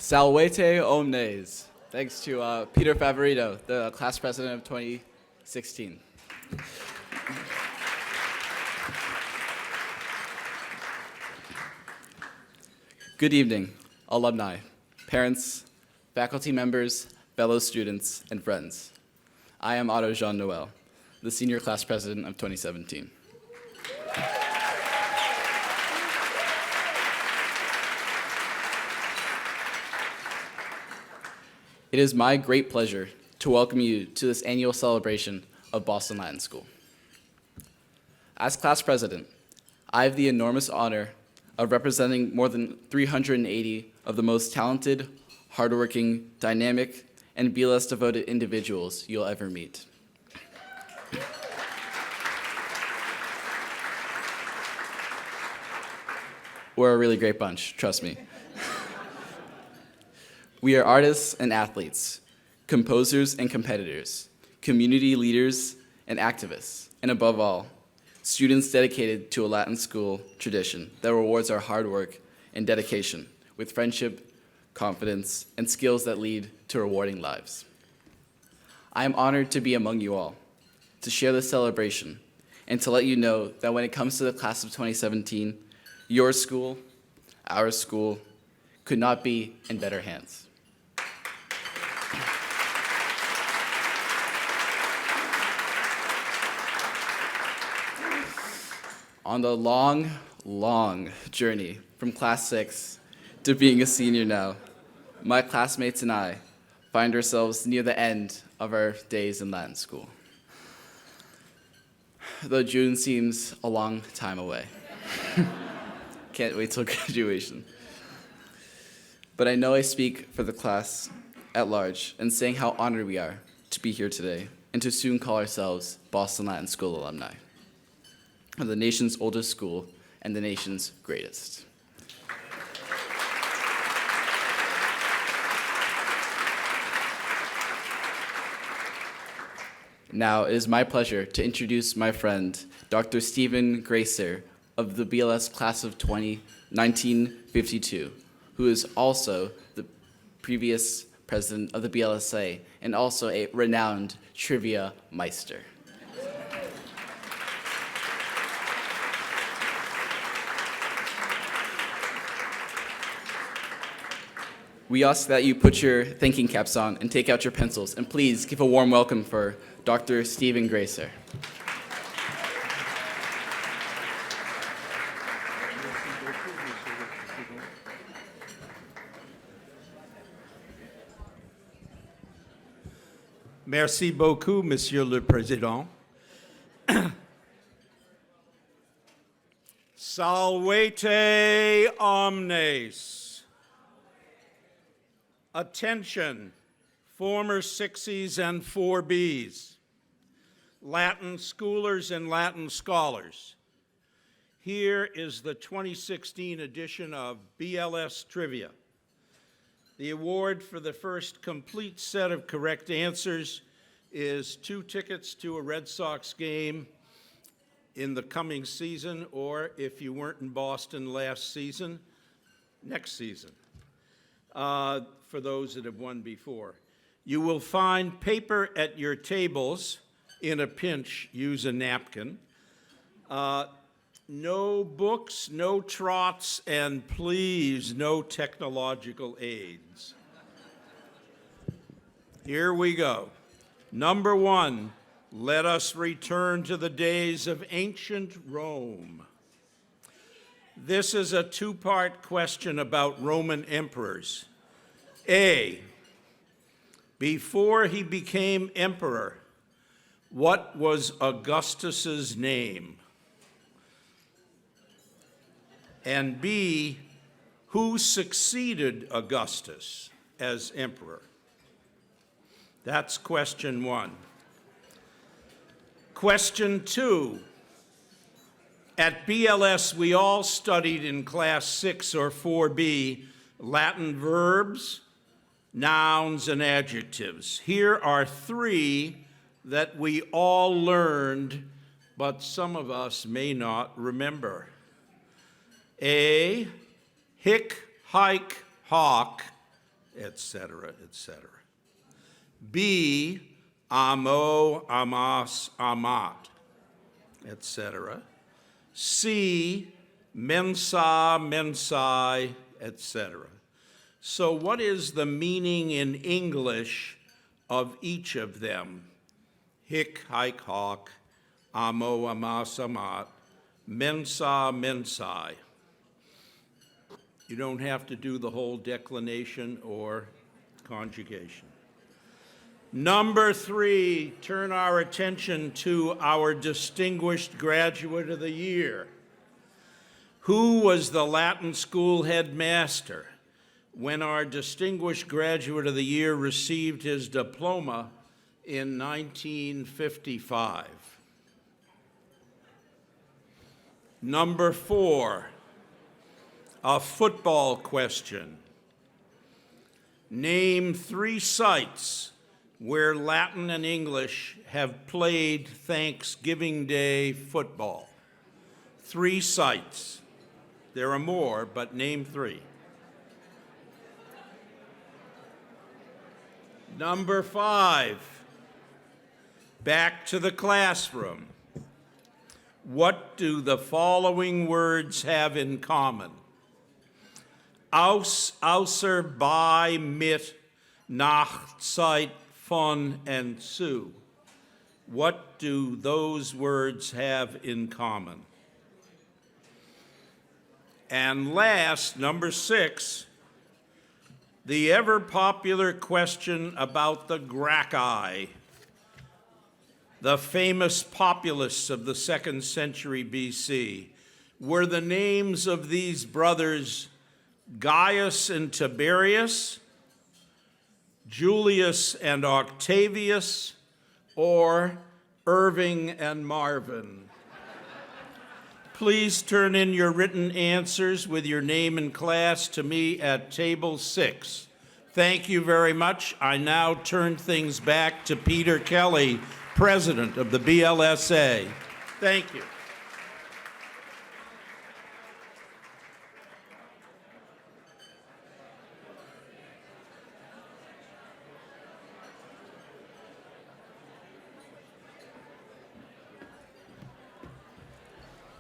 Salvete omnes. Thanks to Peter Favorito, the class president of 2016. Good evening, alumni, parents, faculty members, fellow students, and friends. I am Otto Jean Noel, the senior class president of 2017. It is my great pleasure to welcome you to this annual celebration of Boston Latin School. As class president, I have the enormous honor of representing more than 380 of the most talented, hardworking, dynamic, and BLS-devoted individuals you'll ever meet. We're a really great bunch, trust me. We are artists and athletes, composers and competitors, community leaders and activists, and above all, students dedicated to a Latin school tradition that rewards our hard work and dedication with friendship, confidence, and skills that lead to rewarding lives. I am honored to be among you all, to share this celebration, and to let you know that when it comes to the class of 2017, your school, our school, could not be in better hands. On the long, long journey from class 6 to being a senior now, my classmates and I find ourselves near the end of our days in Latin school. Though June seems a long time away. Can't wait till graduation. But I know I speak for the class at large in saying how honored we are to be here today and to soon call ourselves Boston Latin School alumni, of the nation's oldest school and the nation's greatest. Now, it is my pleasure to introduce my friend, Dr. Stephen Gracer of the BLS class of 1952, who is also the previous president of the BLSA and also a renowned trivia meister. We ask that you put your thinking caps on and take out your pencils, and please give a warm welcome for Dr. Stephen Gracer. Merci beaucoup, Monsieur le Président. Salvete omnes. Attention, former 6Es and 4Bs, Latin schoolers and Latin scholars. Here is the 2016 edition of BLS Trivia. The award for the first complete set of correct answers is 2 tickets to a Red Sox game in the coming season, or if you weren't in Boston last season, next season. For those that have won before. You will find paper at your tables. In a pinch, use a napkin. No books, no trots, and please, no technological aids. Here we go. Number 1, let us return to the days of ancient Rome. This is a 2-part question about Roman emperors. A, before he became emperor, what was Augustus's name? And B, who succeeded Augustus as emperor? That's question 1. Question 2, at BLS we all studied in class 6 or 4B Latin verbs, nouns, and adjectives. Here are 3 that we all learned, but some of us may not remember. A, hic, hike, hawk, etc., etc. B, amo, amas, amat, etc. C, mensa, mensai, etc. So what is the meaning in English of each of them? Hic, haec, hoc, amo, amas, amat, mensa, mensai. You don't have to do the whole declination or conjugation. Number 3, turn our attention to our distinguished graduate of the year. Who was the Latin school headmaster when our distinguished graduate of the year received his diploma in 1955? Number 4, a football question. Name 3 sites where Latin and English have played Thanksgiving Day football. 3 sites. There are more, but name 3. Number 5, back to the classroom. What do the following words have in common? Aus, außer, bei, mit, nach, Zeit, von, and zu. What do those words have in common? And last, number 6, the ever-popular question about the Gracchi, the famous populists of the 2nd century BC. Were the names of these brothers Gaius and Tiberius, Julius and Octavius, or Irving and Marvin? Please turn in your written answers with your name and class to me at table 6. Thank you very much. I now turn things back to Peter Kelly, President of the BLSA. Thank you.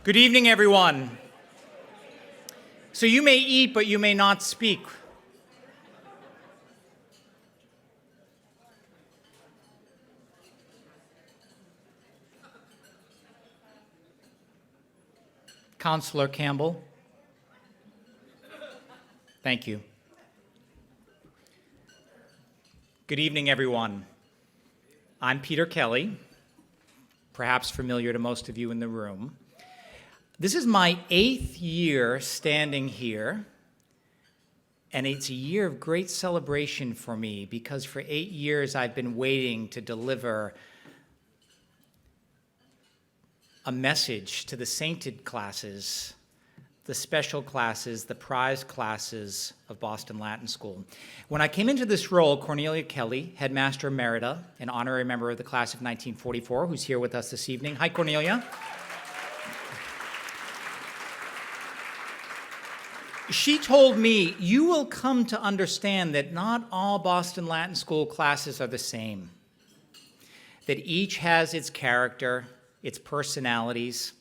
Good evening, everyone. So you may eat, but you may not speak. Councillor Campbell. Thank you. Good evening, everyone. I'm Peter Kelly, perhaps familiar to most of you in the room. This is my 8th year standing here, and it's a year of great celebration for me because for 8 years I've been waiting to deliver a message to the sainted classes, the special classes, the prize classes of Boston Latin School. When I came into this role, Cornelia Kelly, Headmaster Emerita, an honorary member of the class of 1944, who's here with us this evening. Hi, Cornelia. She told me, you will come to understand that not all Boston Latin School classes are the same, that each has its character, its personalities.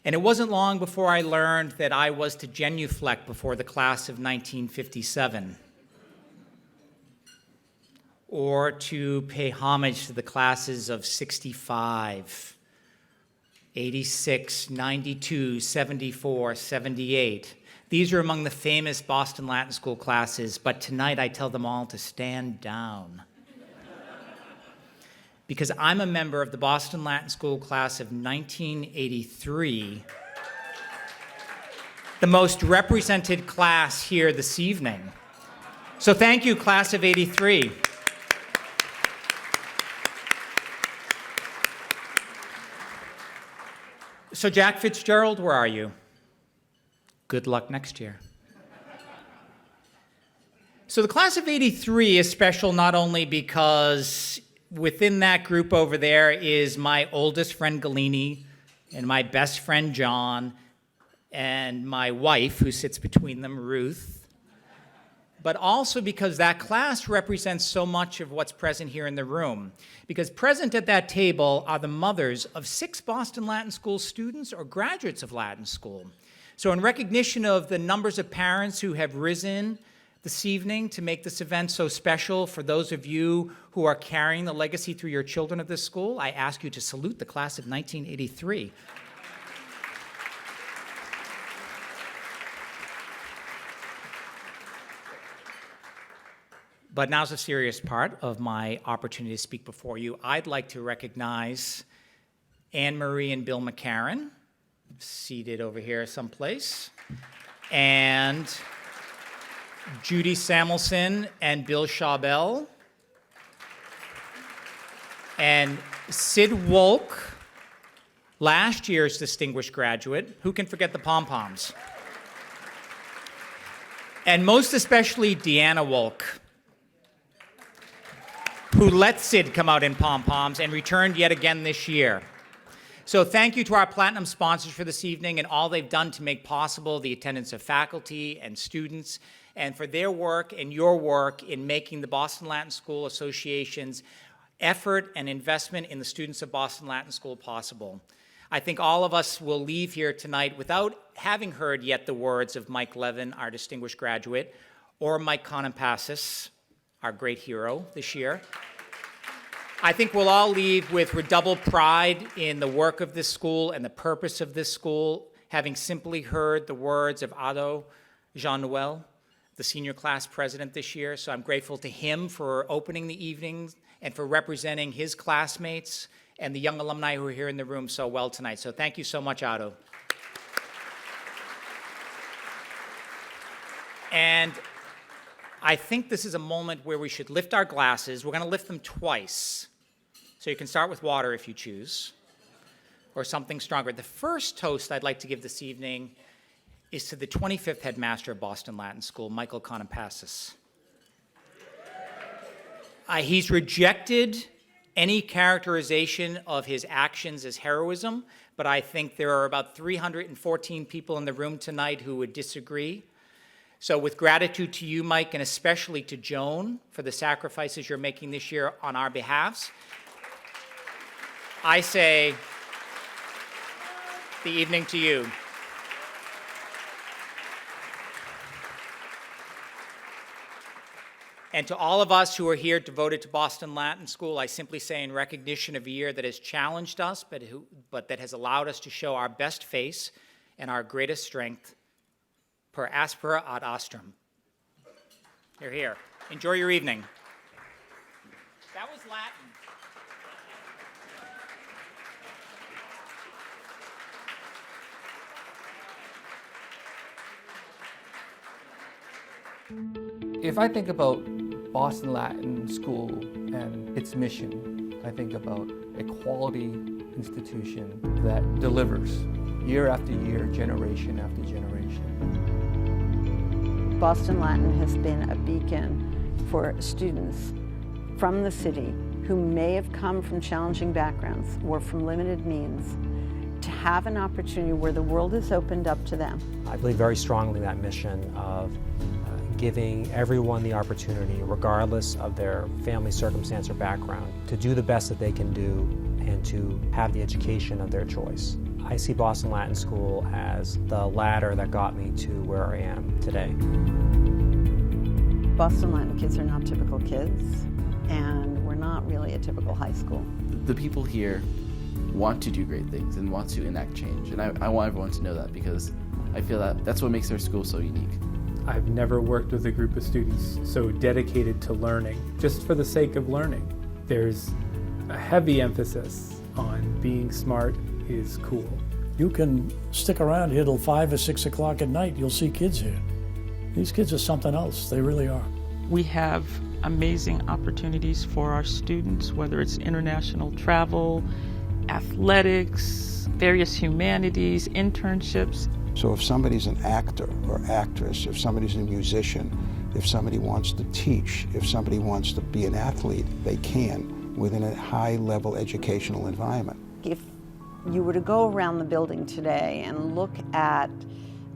And it wasn't long before I learned that I was to genuflect before the class of 1957, or to pay homage to the classes of 65, 86, 92, 74, 78. These are among the famous Boston Latin School classes, but tonight I tell them all to stand down. Because I'm a member of the Boston Latin School class of 1983, the most represented class here this evening. So thank you, class of 83. So Jack Fitzgerald, where are you? Good luck next year. So the class of 83 is special not only because within that group over there is my oldest friend Galini and my best friend John and my wife, who sits between them, Ruth, but also because that class represents so much of what's present here in the room. Because present at that table are the mothers of 6 Boston Latin School students or graduates of Latin School. So in recognition of the numbers of parents who have risen this evening to make this event so special, for those of you who are carrying the legacy through your children of this school, I ask you to salute the class of 1983. But now's the serious part of my opportunity to speak before you. I'd like to recognize Anne Marie and Bill McCarron, seated over here someplace, and Judy Samuelson and Bill Schaubel, and Sid Wolk, last year's distinguished graduate. Who can forget the pom-poms? And most especially Deanna Wolk, who let Sid come out in pom-poms and returned yet again this year. So thank you to our platinum sponsors for this evening and all they've done to make possible the attendance of faculty and students, and for their work and your work in making the Boston Latin School Association's effort and investment in the students of Boston Latin School possible. I think all of us will leave here tonight without having heard yet the words of Mike Levin, our distinguished graduate, or Mike Konopasis, our great hero this year. I think we'll all leave with redoubled pride in the work of this school and the purpose of this school, having simply heard the words of Ado Jean-Noel, the senior class president this year. So I'm grateful to him for opening the evening and for representing his classmates and the young alumni who are here in the room so well tonight. So thank you so much, Ado. And I think this is a moment where we should lift our glasses. We're going to lift them twice. So you can start with water if you choose, or something stronger. The first toast I'd like to give this evening is to the 25th headmaster of Boston Latin School, Michael Konopasis. He's rejected any characterization of his actions as heroism, but I think there are about 314 people in the room tonight who would disagree. So with gratitude to you, Mike, and especially to Joan for the sacrifices you're making this year on our behalves, I say the evening to you. And to all of us who are here devoted to Boston Latin School, I simply say in recognition of a year that has challenged us, but that has allowed us to show our best face and our greatest strength, per aspera ad astrum. You're here. Enjoy your evening. That was Latin. If I think about Boston Latin School and its mission, I think about a quality institution that delivers year after year, generation after generation. Boston Latin has been a beacon for students from the city who may have come from challenging backgrounds or from limited means to have an opportunity where the world is opened up to them. I believe very strongly in that mission of giving everyone the opportunity, regardless of their family circumstance or background, to do the best that they can do and to have the education of their choice. I see Boston Latin School as the ladder that got me to where I am today. Boston Latin kids are not typical kids, and we're not really a typical high school. The people here want to do great things and want to enact change, and I want everyone to know that, because I feel that that's what makes our school so unique. I've never worked with a group of students so dedicated to learning, just for the sake of learning. There's a heavy emphasis on being smart is cool. You can stick around here till 5 or 6 o'clock at night, you'll see kids here. These kids are something else, they really are. We have amazing opportunities for our students, whether it's international travel, athletics, various humanities, internships. So if somebody's an actor or actress, if somebody's a musician, if somebody wants to teach, if somebody wants to be an athlete, they can within a high-level educational environment. If you were to go around the building today and look at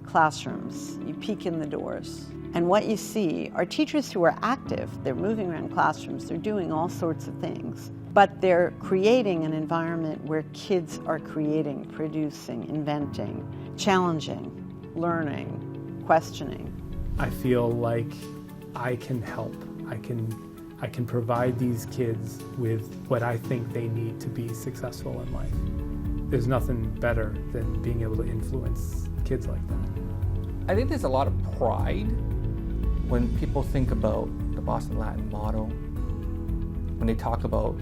classrooms, you peek in the doors, And what you see are teachers who are active. They're moving around classrooms, they're doing all sorts of things, but they're creating an environment where kids are creating, producing, inventing, challenging, learning, questioning. I feel like I can help. I can provide these kids with what I think they need to be successful in life. There's nothing better than being able to influence kids like that. I think there's a lot of pride when people think about the Boston Latin motto, when they talk about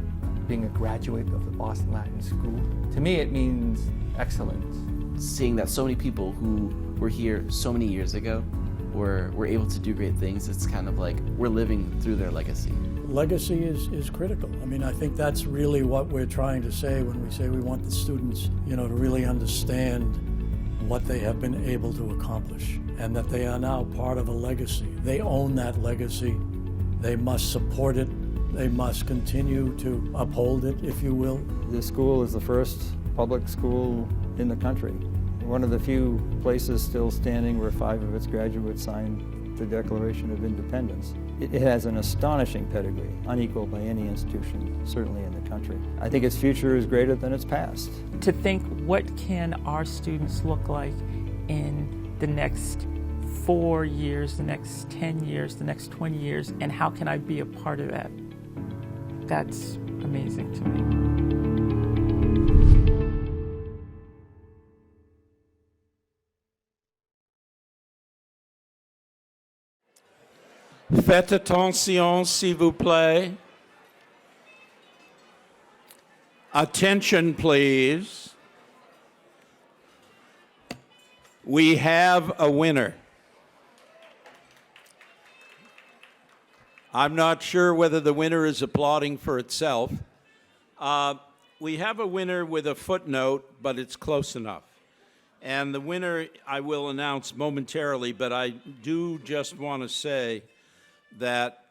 being a graduate of the Boston Latin School. To me, it means excellence. Seeing that so many people who were here so many years ago were able to do great things, it's kind of like we're living through their legacy. Legacy is critical. I mean, I think that's really what we're trying to say when we say we want the students, to really understand what they have been able to accomplish and that they are now part of a legacy. They own that legacy. They must support it. They must continue to uphold it, if you will. This school is the first public school in the country. One of the few places still standing where 5 of its graduates signed the Declaration of Independence. It has an astonishing pedigree, unequaled by any institution, certainly in the country. I think its future is greater than its past. To think, what can our students look like in the next 4 years, the next 10 years, the next 20 years, and how can I be a part of that? That's amazing to me. Faites attention, s'il vous plaît. Attention, please. We have a winner. I'm not sure whether the winner is applauding for itself. We have a winner with a footnote, but it's close enough. And the winner I will announce momentarily, but I do just want to say that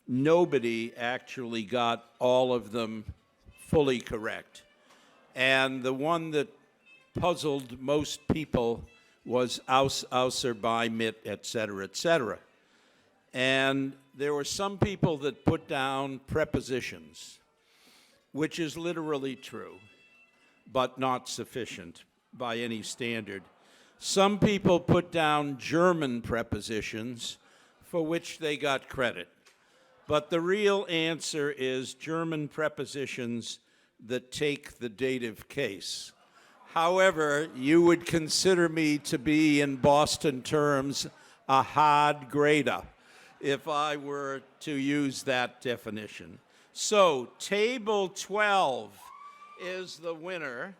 nobody actually got all of them fully correct. And the one that puzzled most people was außer, bei, mit, et cetera, and there were some people that put down prepositions, which is literally true, but not sufficient by any standard. Some people put down German prepositions, for which they got credit. But the real answer is German prepositions that take the dative case. However, you would consider me to be, in Boston terms, a hard grader if I were to use that definition. So, Table 12 is the winner,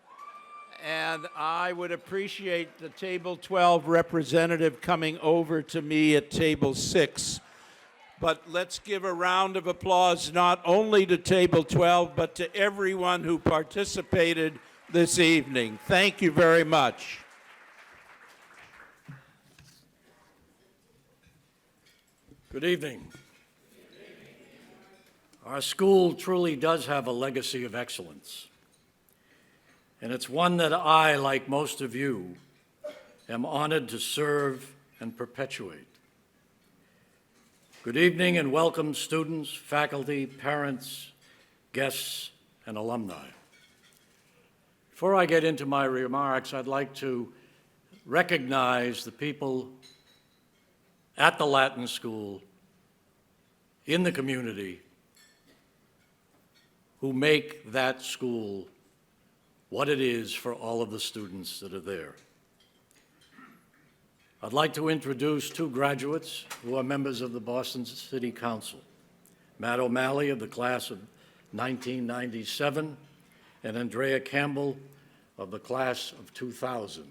and I would appreciate the Table 12 representative coming over to me at Table 6. But let's give a round of applause not only to Table 12, but to everyone who participated this evening. Thank you very much. Good evening. Our school truly does have a legacy of excellence. And it's one that I, like most of you, am honored to serve and perpetuate. Good evening and welcome students, faculty, parents, guests, and alumni. Before I get into my remarks, I'd like to recognize the people at the Latin School, in the community, who make that school what it is for all of the students that are there. I'd like to introduce 2 graduates who are members of the Boston City Council, Matt O'Malley of the class of 1997 and Andrea Campbell of the class of 2000.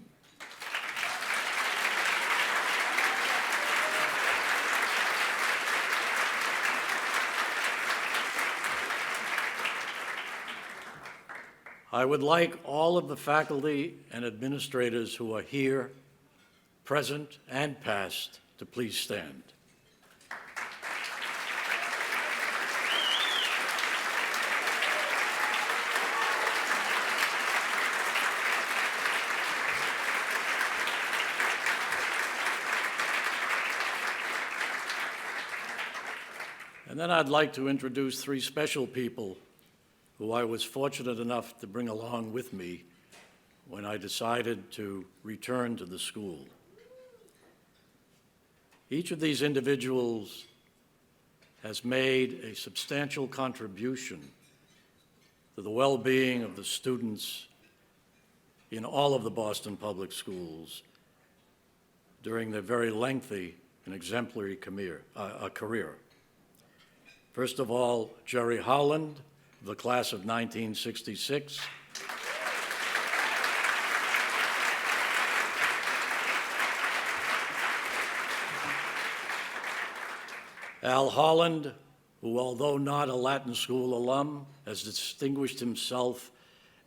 I would like all of the faculty and administrators who are here, present and past, to please stand. And then I'd like to introduce three special people who I was fortunate enough to bring along with me when I decided to return to the school. Each of these individuals has made a substantial contribution to the well-being of the students in all of the Boston Public Schools during their very lengthy and exemplary career. First of all, Jerry Howland, of the class of 1966. Al Holland, who, although not a Latin School alum, has distinguished himself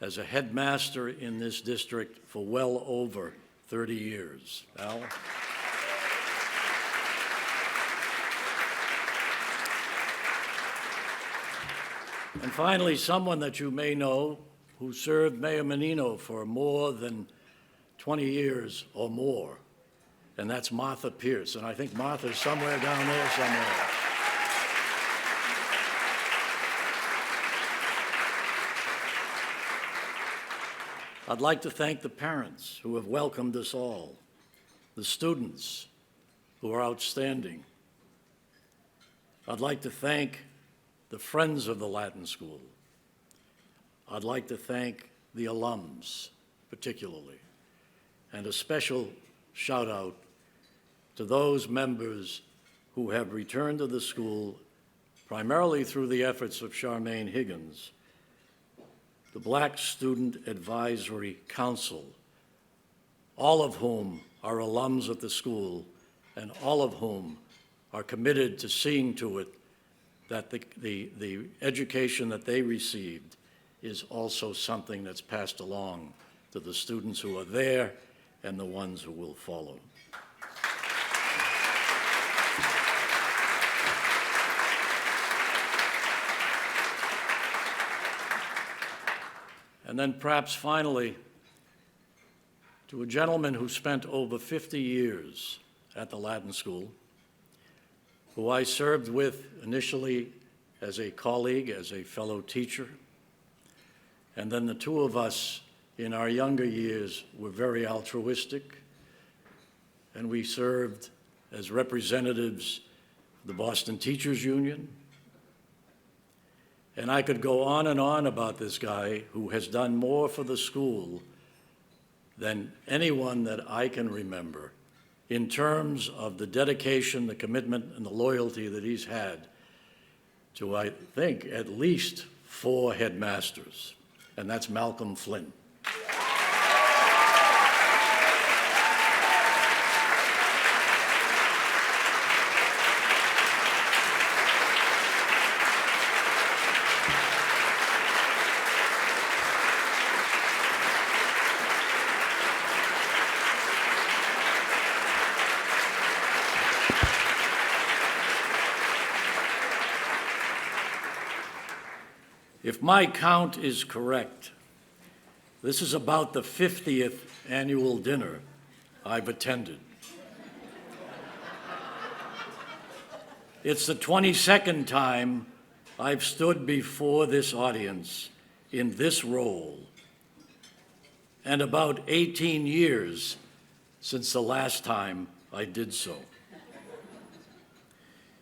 as a headmaster in this district for well over 30 years. Al? And finally, someone that you may know who served Mayor Menino for more than 20 years or more, and that's Martha Pierce. And I think Martha's somewhere down there somewhere. I'd like to thank the parents who have welcomed us all, the students who are outstanding. I'd like to thank the friends of the Latin School. I'd like to thank the alums, particularly, and a special shout out to those members who have returned to the school primarily through the efforts of Charmaine Higgins, the Black Student Advisory Council, all of whom are alums of the school and all of whom are committed to seeing to it that the education that they received is also something that's passed along to the students who are there and the ones who will follow. And then perhaps finally, to a gentleman who spent over 50 years at the Latin School, who I served with initially as a colleague, as a fellow teacher, and then the two of us in our younger years were very altruistic, and we served as representatives of the Boston Teachers Union. And I could go on and on about this guy who has done more for the school than anyone that I can remember in terms of the dedication, the commitment, and the loyalty that he's had to, I think, at least 4 headmasters, and that's Malcolm Flynn. If my count is correct, this is about the 50th annual dinner I've attended. It's the 22nd time I've stood before this audience in this role, and about 18 years since the last time I did so.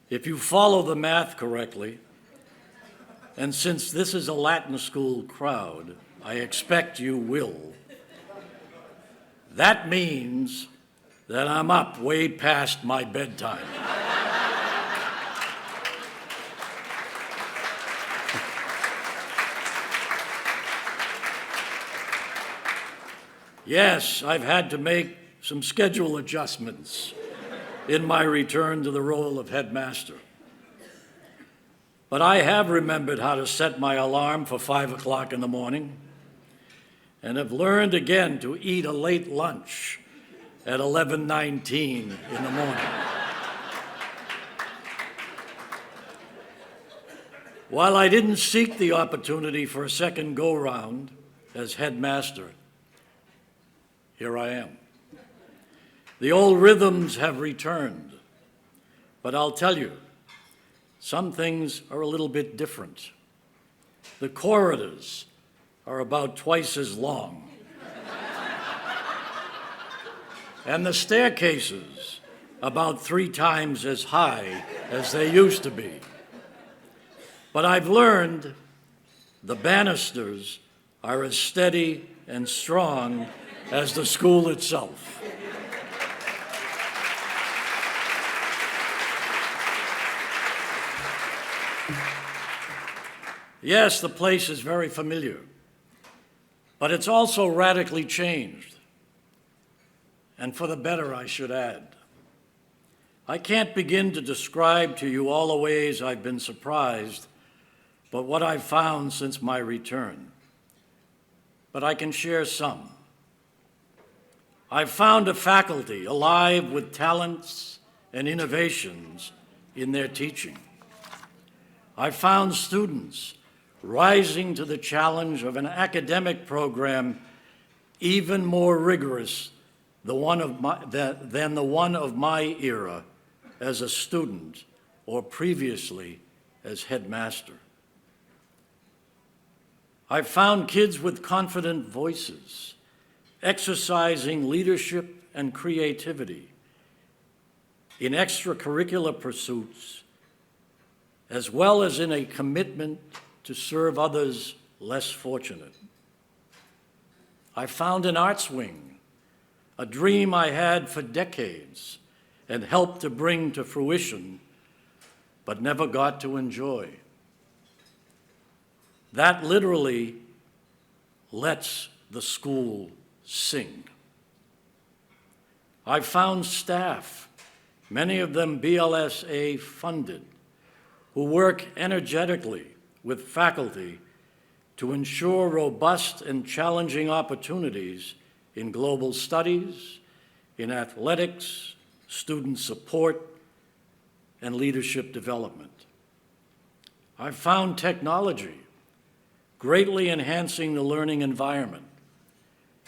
If you follow the math correctly, and since this is a Latin School crowd, I expect you will, that means that I'm up way past my bedtime. Yes, I've had to make some schedule adjustments in my return to the role of headmaster. But I have remembered how to set my alarm for 5 o'clock in the morning and have learned again to eat a late lunch at 11:19 in the morning. While I didn't seek the opportunity for a second go-round as headmaster, here I am. The old rhythms have returned, but I'll tell you, some things are a little bit different. The corridors are about twice as long. And the staircases about 3 times as high as they used to be. But I've learned the banisters are as steady and strong as the school itself. Yes, the place is very familiar, but it's also radically changed. And for the better, I should add. I can't begin to describe to you all the ways I've been surprised, but what I've found since my return. But I can share some. I've found a faculty alive with talents and innovations in their teaching. I've found students rising to the challenge of an academic program even more rigorous than the one of my era as a student or previously as headmaster. I've found kids with confident voices, exercising leadership and creativity in extracurricular pursuits, as well as in a commitment to serve others less fortunate. I found an arts wing, a dream I had for decades and helped to bring to fruition, but never got to enjoy. That literally lets the school sing. I found staff, many of them BLSA funded, who work energetically with faculty to ensure robust and challenging opportunities in global studies, in athletics, student support, and leadership development. I've found technology greatly enhancing the learning environment,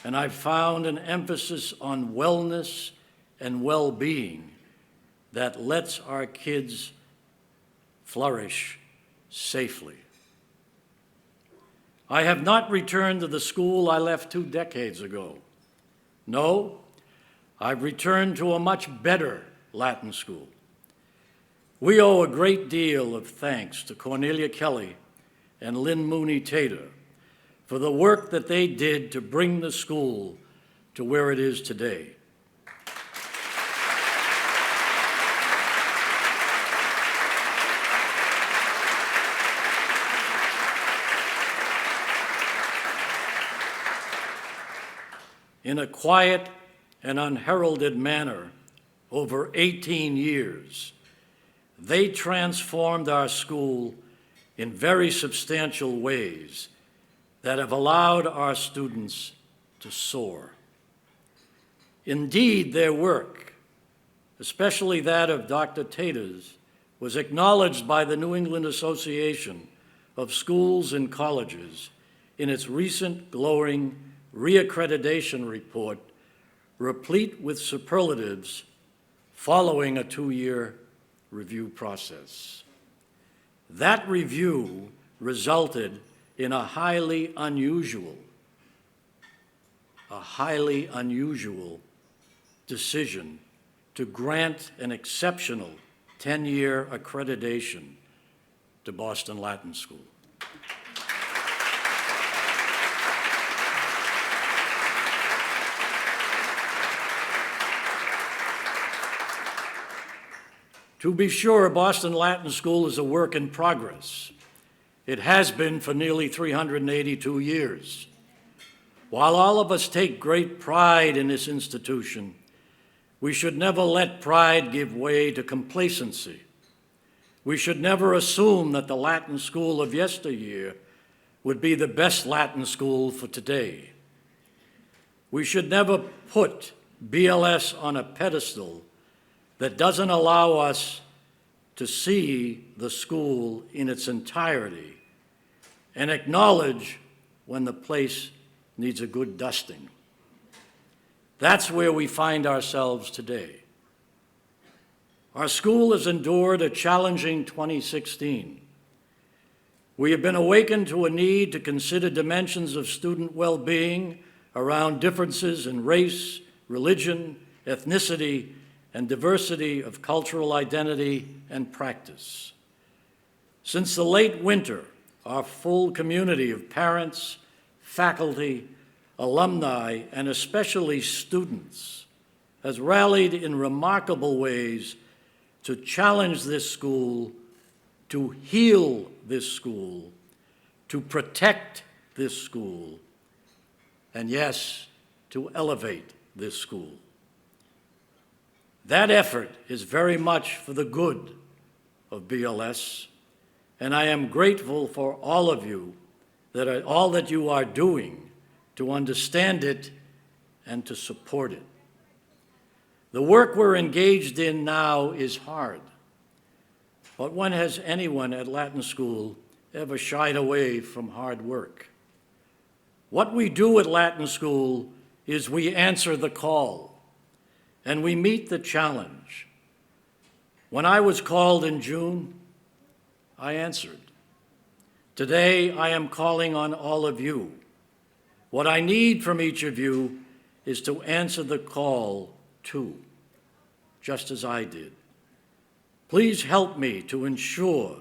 and I've found an emphasis on wellness and well-being that lets our kids flourish safely. I have not returned to the school I left 2 decades ago. No, I've returned to a much better Latin school. We owe a great deal of thanks to Cornelia Kelly and Lynn Mooney Tater for the work that they did to bring the school to where it is today. In a quiet and unheralded manner, over 18 years, they transformed our school in very substantial ways that have allowed our students to soar. Indeed, their work, especially that of Dr. Tater's, was acknowledged by the New England Association of Schools and Colleges in its recent glowing reaccreditation report, replete with superlatives following a 2-year review process. That review resulted in a highly unusual decision to grant an exceptional 10-year accreditation to Boston Latin School. To be sure, Boston Latin School is a work in progress. It has been for nearly 382 years. While all of us take great pride in this institution, we should never let pride give way to complacency. We should never assume that the Latin school of yesteryear would be the best Latin school for today. We should never put BLS on a pedestal that doesn't allow us to see the school in its entirety and acknowledge when the place needs a good dusting. That's where we find ourselves today. Our school has endured a challenging 2016. We have been awakened to a need to consider dimensions of student well-being around differences in race, religion, ethnicity, and diversity of cultural identity and practice. Since the late winter, our full community of parents, faculty, alumni, and especially students has rallied in remarkable ways to challenge this school, to heal this school, to protect this school, and yes, to elevate this school. That effort is very much for the good of BLS, and I am grateful for all of you, all that you are doing to understand it and to support it. The work we're engaged in now is hard, but when has anyone at Latin School ever shied away from hard work? What we do at Latin School is we answer the call, and we meet the challenge. When I was called in June, I answered. Today, I am calling on all of you. What I need from each of you is to answer the call too, just as I did. Please help me to ensure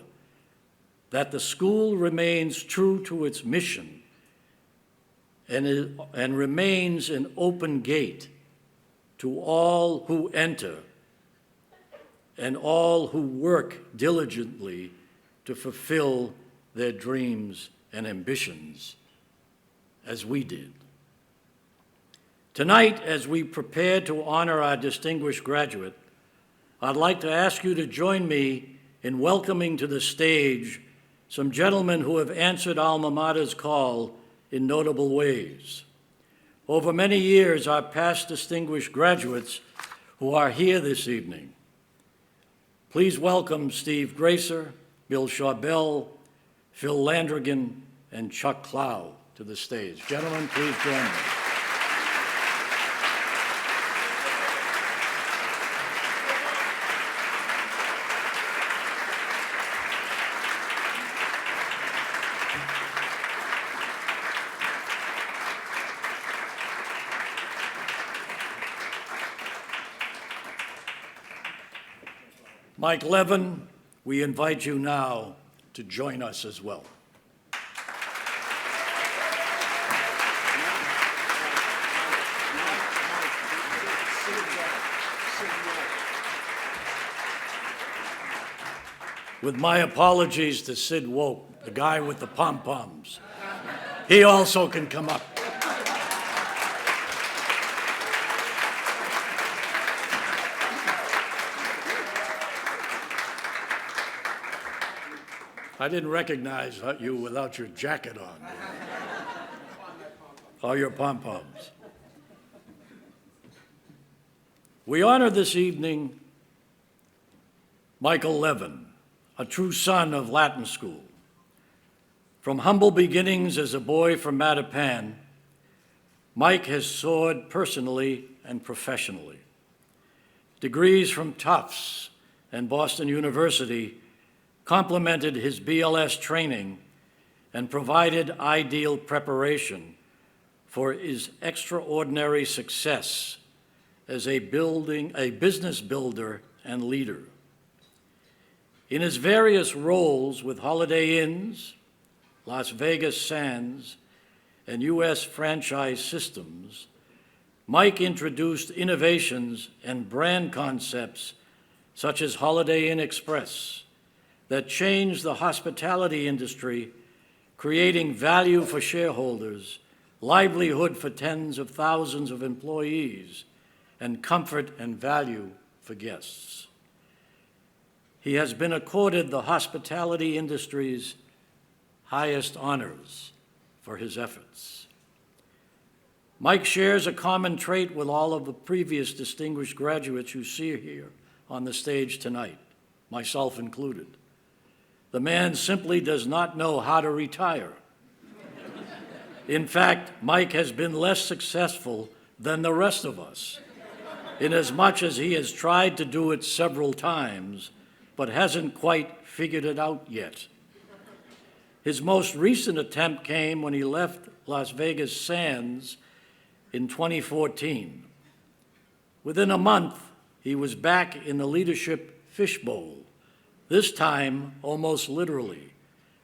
that the school remains true to its mission and remains an open gate to all who enter and all who work diligently to fulfill their dreams and ambitions, as we did. Tonight, as we prepare to honor our distinguished graduate, I'd like to ask you to join me in welcoming to the stage some gentlemen who have answered Alma Mater's call in notable ways. Over many years, our past distinguished graduates who are here this evening. Please welcome Steve Gracer, Bill Charbel, Phil Landrigan, and Chuck Clow to the stage. Gentlemen, please join me. Mike Levin, we invite you now to join us as well. With my apologies to Sid Woke, the guy with the pom-poms. He also can come up. I didn't recognize you without your jacket on. Or your pom-poms. We honor this evening Michael Levin, a true son of Latin School. From humble beginnings as a boy from Mattapan, Mike has soared personally and professionally. Degrees from Tufts and Boston University complemented his BLS training and provided ideal preparation for his extraordinary success as a business builder and leader. In his various roles with Holiday Inns, Las Vegas Sands, and U.S. franchise systems, Mike introduced innovations and brand concepts such as Holiday Inn Express that changed the hospitality industry, creating value for shareholders, livelihood for tens of thousands of employees, and comfort and value for guests. He has been accorded the hospitality industry's highest honors for his efforts. Mike shares a common trait with all of the previous distinguished graduates you see here on the stage tonight, myself included. The man simply does not know how to retire. In fact, Mike has been less successful than the rest of us. inasmuch as he has tried to do it several times, but hasn't quite figured it out yet. His most recent attempt came when he left Las Vegas Sands in 2014. Within a month, he was back in the leadership fishbowl, this time almost literally,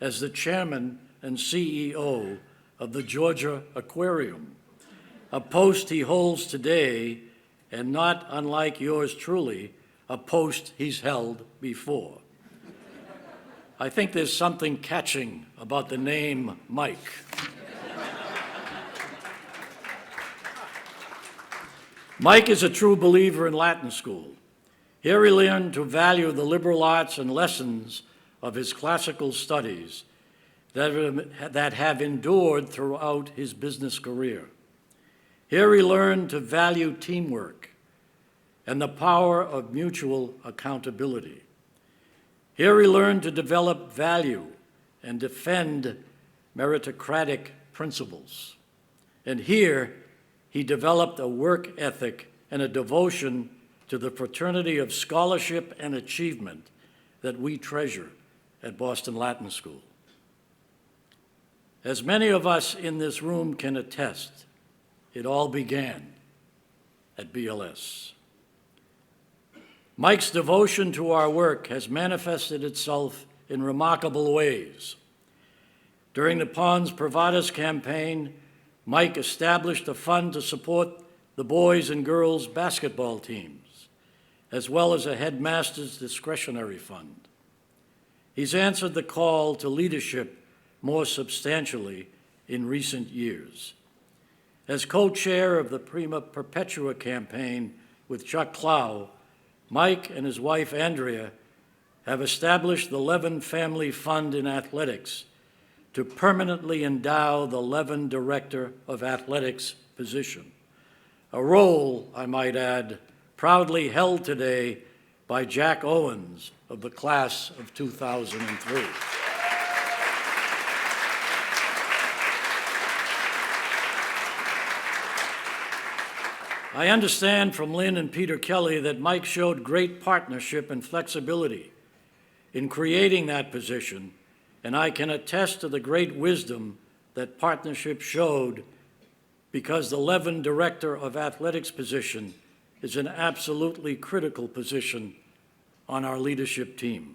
as the chairman and CEO of the Georgia Aquarium, a post he holds today, and not unlike yours truly, a post he's held before. I think there's something catching about the name Mike. Mike is a true believer in Latin school. Here he learned to value the liberal arts and lessons of his classical studies that have endured throughout his business career. Here he learned to value teamwork and the power of mutual accountability. Here he learned to develop value and defend meritocratic principles. And here he developed a work ethic and a devotion to the fraternity of scholarship and achievement that we treasure at Boston Latin School. As many of us in this room can attest, it all began at BLS. Mike's devotion to our work has manifested itself in remarkable ways. During the Pons Privadas campaign, Mike established a fund to support the boys and girls basketball teams, as well as a headmaster's discretionary fund. He's answered the call to leadership more substantially in recent years. As co-chair of the Prima Perpetua campaign with Chuck Clow, Mike and his wife Andrea have established the Levin Family Fund in Athletics to permanently endow the Levin Director of Athletics position, a role, I might add, proudly held today by Jack Owens of the class of 2003. I understand from Lynn and Peter Kelly that Mike showed great partnership and flexibility in creating that position, and I can attest to the great wisdom that partnership showed, because the Levin Director of Athletics position is an absolutely critical position on our leadership team.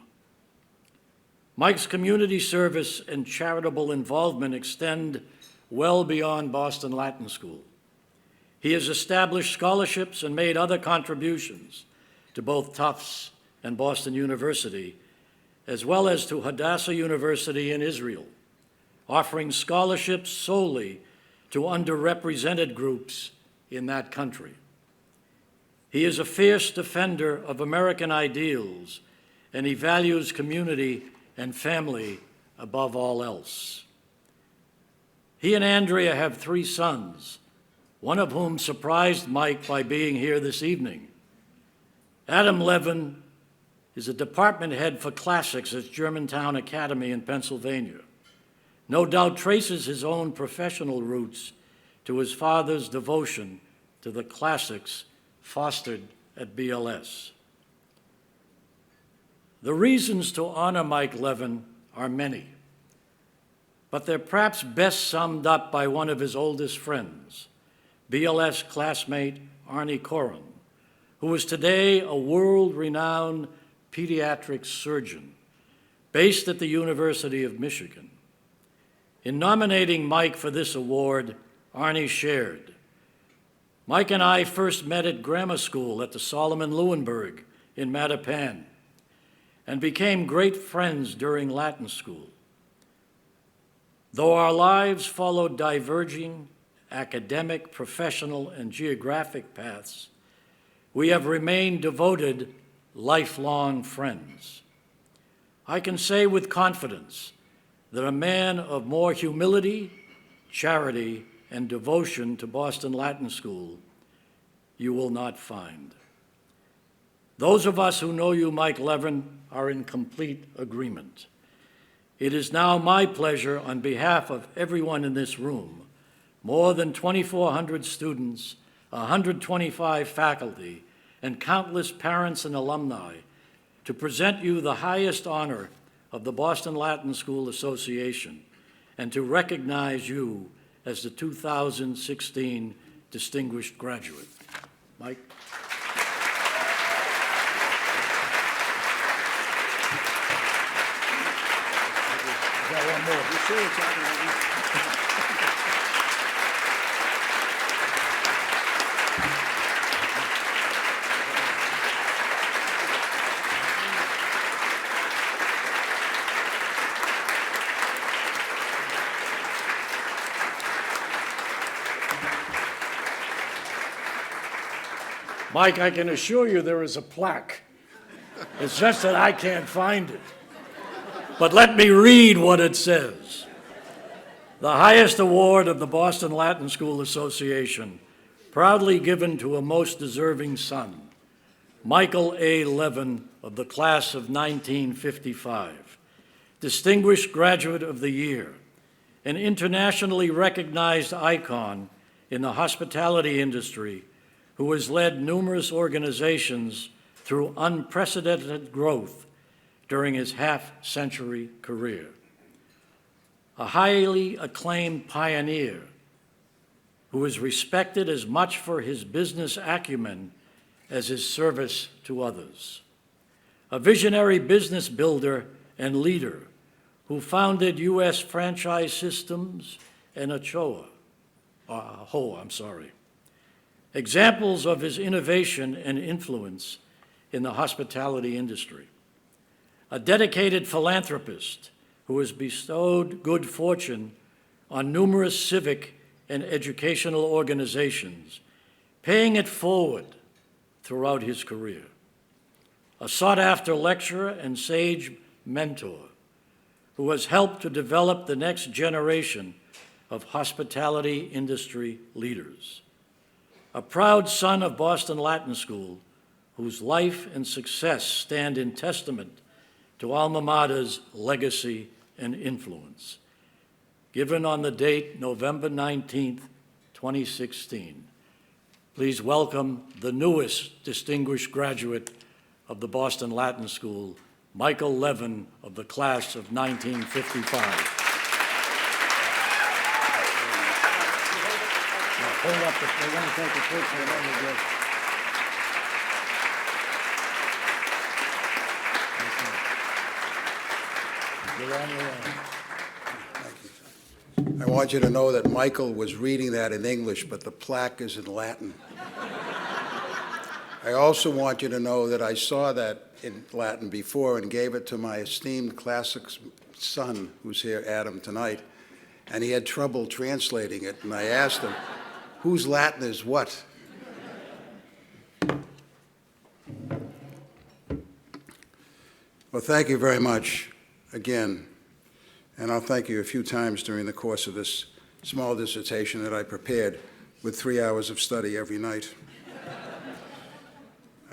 Mike's community service and charitable involvement extend well beyond Boston Latin School. He has established scholarships and made other contributions to both Tufts and Boston University, as well as to Hadassah University in Israel, offering scholarships solely to underrepresented groups in that country. He is a fierce defender of American ideals, and he values community and family above all else. He and Andrea have 3 sons, one of whom surprised Mike by being here this evening. Adam Levin is a department head for classics at Germantown Academy in Pennsylvania. No doubt traces his own professional roots to his father's devotion to the classics fostered at BLS. The reasons to honor Mike Levin are many, but they're perhaps best summed up by one of his oldest friends, BLS classmate Arnie Corin, who is today a world-renowned pediatric surgeon based at the University of Michigan. In nominating Mike for this award, Arnie shared, "Mike and I first met at grammar school at the Solomon Leuenberg in Mattapan and became great friends during Latin school. Though our lives followed diverging academic, professional, and geographic paths, we have remained devoted, lifelong friends. I can say with confidence that a man of more humility, charity, and devotion to Boston Latin School you will not find." Those of us who know you, Mike Levin, are in complete agreement. It is now my pleasure, on behalf of everyone in this room, more than 2,400 students, 125 faculty, and countless parents and alumni to present you the highest honor of the Boston Latin School Association and to recognize you as the 2016 Distinguished Graduate. Mike. Got one more. You sure it's Mike, I can assure you there is a plaque. It's just that I can't find it. But let me read what it says. The highest award of the Boston Latin School Association, proudly given to a most deserving son, Michael A. Levin of the class of 1955, Distinguished Graduate of the Year, an internationally recognized icon in the hospitality industry who has led numerous organizations through unprecedented growth during his half-century career. A highly acclaimed pioneer who is respected as much for his business acumen as his service to others. A visionary business builder and leader who founded U.S. Franchise Systems and Hoa. Examples of his innovation and influence in the hospitality industry. A dedicated philanthropist who has bestowed good fortune on numerous civic and educational organizations, paying it forward throughout his career. A sought-after lecturer and sage mentor who has helped to develop the next generation of hospitality industry leaders. A proud son of Boston Latin School, whose life and success stand in testament to Alma Mater's legacy and influence. Given on the date November 19th, 2016. Please welcome the newest distinguished graduate of the Boston Latin School, Michael Levin of the class of 1955. Hold up, they want to take a picture. Let me go. You're on your own. I want you to know that Michael was reading that in English, but the plaque is in Latin. I also want you to know that I saw that in Latin before and gave it to my esteemed classics son, who's here, Adam, tonight, and he had trouble translating it, and I asked him, whose Latin is what? Well, thank you very much again, and I'll thank you a few times during the course of this small dissertation that I prepared with 3 hours of study every night.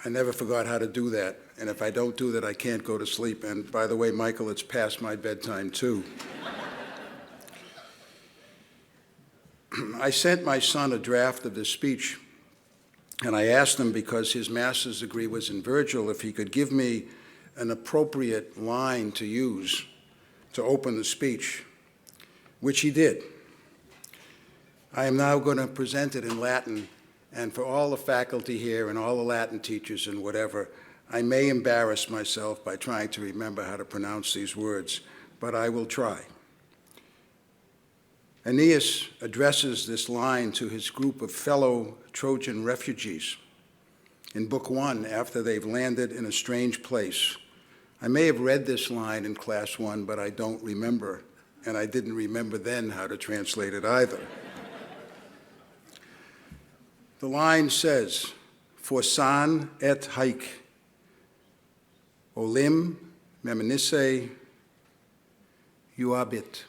I never forgot how to do that, and if I don't do that, I can't go to sleep. And by the way, Michael, it's past my bedtime too. I sent my son a draft of this speech, and I asked him, because his master's degree was in Virgil, if he could give me an appropriate line to use to open the speech, which he did. I am now going to present it in Latin, and for all the faculty here and all the Latin teachers and whatever, I may embarrass myself by trying to remember how to pronounce these words, but I will try. Aeneas addresses this line to his group of fellow Trojan refugees in Book 1 after they've landed in a strange place. I may have read this line in Class 1, but I don't remember, and I didn't remember then how to translate it either. The line says, Forsan et haec, olim meminisse iuabit.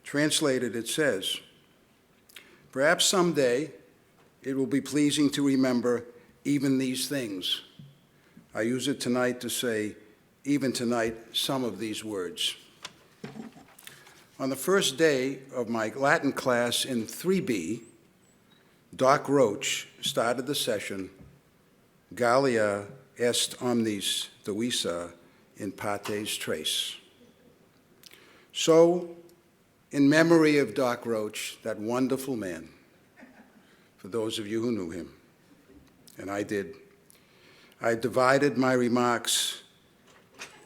Translated, it says, perhaps someday it will be pleasing to remember even these things. I use it tonight to say, even tonight, some of these words. On the first day of my Latin class in 3B, Doc Roach started the session, Gallia est omnis divisa in pates tres. So, in memory of Doc Roach, that wonderful man, for those of you who knew him, and I did, I divided my remarks